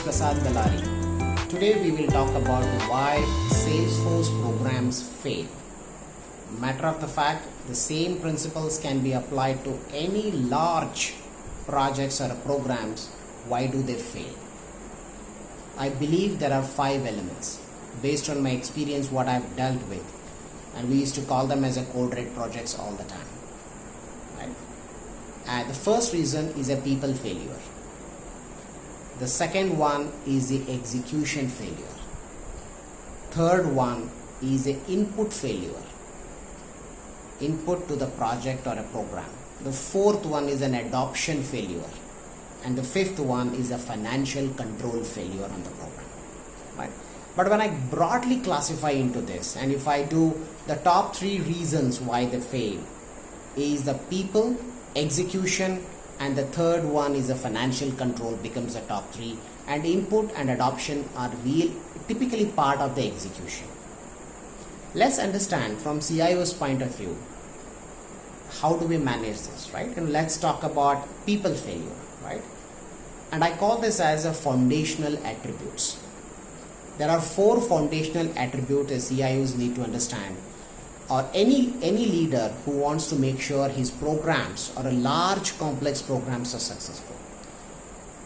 Prasad Dalari. Today we will talk about why Salesforce programs fail. Matter of the fact, the same principles can be applied to any large projects or programs. Why do they fail? I believe there are 5 elements based on my experience, what I've dealt with, and we used to call them as a code red projects all the time. Right? And the first reason is a people failure. The second one is the execution failure. Third one is the input failure. Input to the project or a program. The fourth one is an adoption failure. And the fifth one is a financial control failure on the program. Right? But when I broadly classify into this, and if I do the top 3 reasons why they fail, is the people, execution, and the third one is the financial control becomes the top 3, and input and adoption are typically part of the execution. Let's understand from CIO's point of view, how do we manage this, right? And let's talk about people failure, right? And I call this as a foundational attributes. There are 4 foundational attributes that CIOs need to understand, or any leader who wants to make sure his programs or a large complex programs are successful.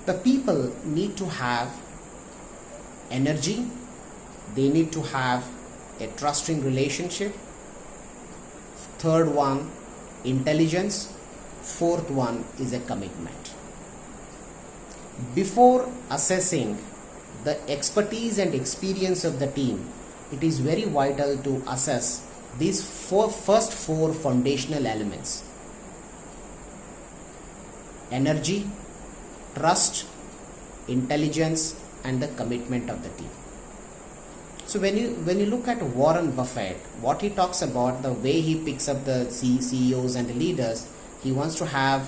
The people need to have energy, they need to have a trusting relationship. Third one, intelligence. Fourth one is a commitment. Before assessing the expertise and experience of the team, it is very vital to assess these first 4 foundational elements: energy, trust, intelligence, and the commitment of the team. So when you look at Warren Buffett, what he talks about, the way he picks up the CEOs and the leaders, he wants to have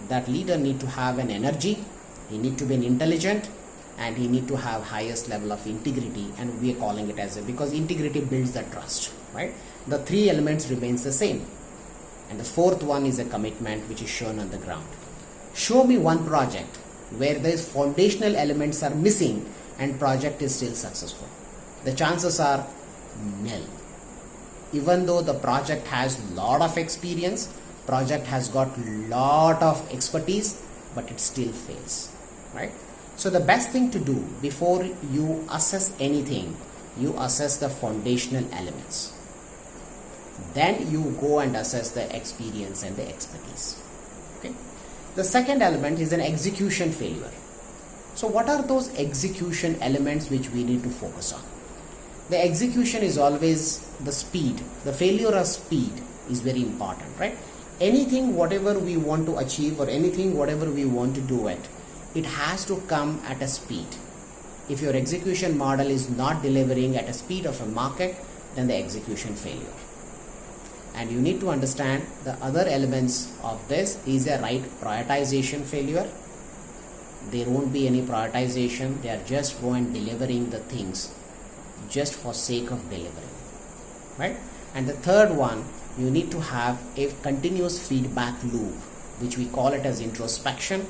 that leader need to have an energy, he need to be an intelligent, and he need to have highest level of integrity, and we are calling it as because integrity builds the trust, right? The 3 elements remains the same, and the fourth one is a commitment, which is shown on the ground. Show me one project where these foundational elements are missing and project is still successful. The chances are nil. Even though the project has lot of experience, project has got lot of expertise, but it still fails, right? So the best thing to do before you assess anything, you assess the foundational elements. Then you go and assess the experience and the expertise. Okay. The second element is an execution failure. So what are those execution elements which we need to focus on? The execution is always the speed. The failure of speed is very important, right? Anything, whatever we want to achieve, or anything, whatever we want to do it has to come at a speed. If your execution model is not delivering at a speed of a market, then the execution failure. And you need to understand the other elements of this is a right prioritization failure. There won't be any prioritization. They are just going delivering the things just for sake of delivering, right? And the third one, you need to have a continuous feedback loop, which we call it as introspection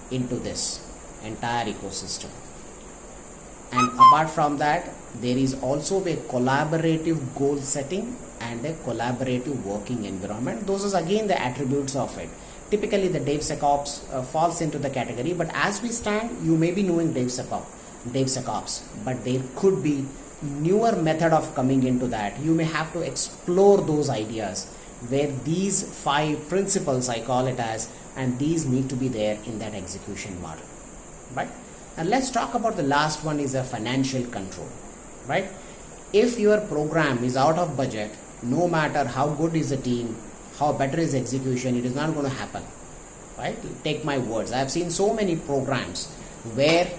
into this entire ecosystem. And apart from that, there is also a collaborative goal setting and a collaborative working environment. Those are again the attributes of it. Typically the DevSecOps falls into the category, but as we stand, you may be knowing DevSecOps, but there could be newer method of coming into that. You may have to explore those ideas where these 5 principles, I call it as, and these need to be there in that execution model, right? And let's talk about the last one, is a financial control, right? If your program is out of budget, no matter how good is the team, how better is execution, it is not going to happen, right? Take my words. I have seen so many programs where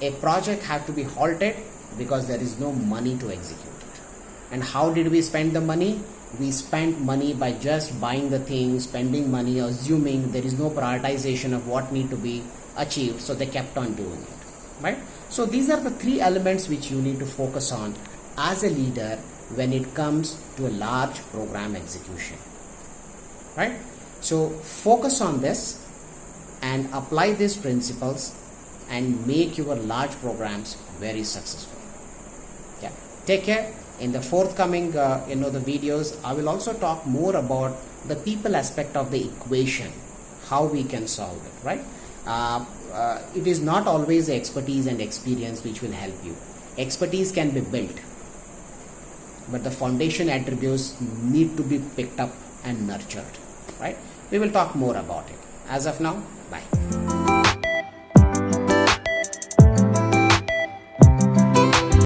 a project had to be halted because there is no money to execute it. And how did we spend the money? We spent money by just buying the things, spending money, assuming there is no prioritization of what need to be achieved, so they kept on doing it, right? So these are the 3 elements which you need to focus on as a leader when it comes to a large program execution, right? So focus on this and apply these principles and make your large programs very successful. Yeah, take care. In the forthcoming the videos, I will also talk more about the people aspect of the equation, how we can solve it, right? It is not always the expertise and experience which will help you. Expertise can be built, but the foundation attributes need to be picked up and nurtured, right? We will talk more about it. As of now, bye.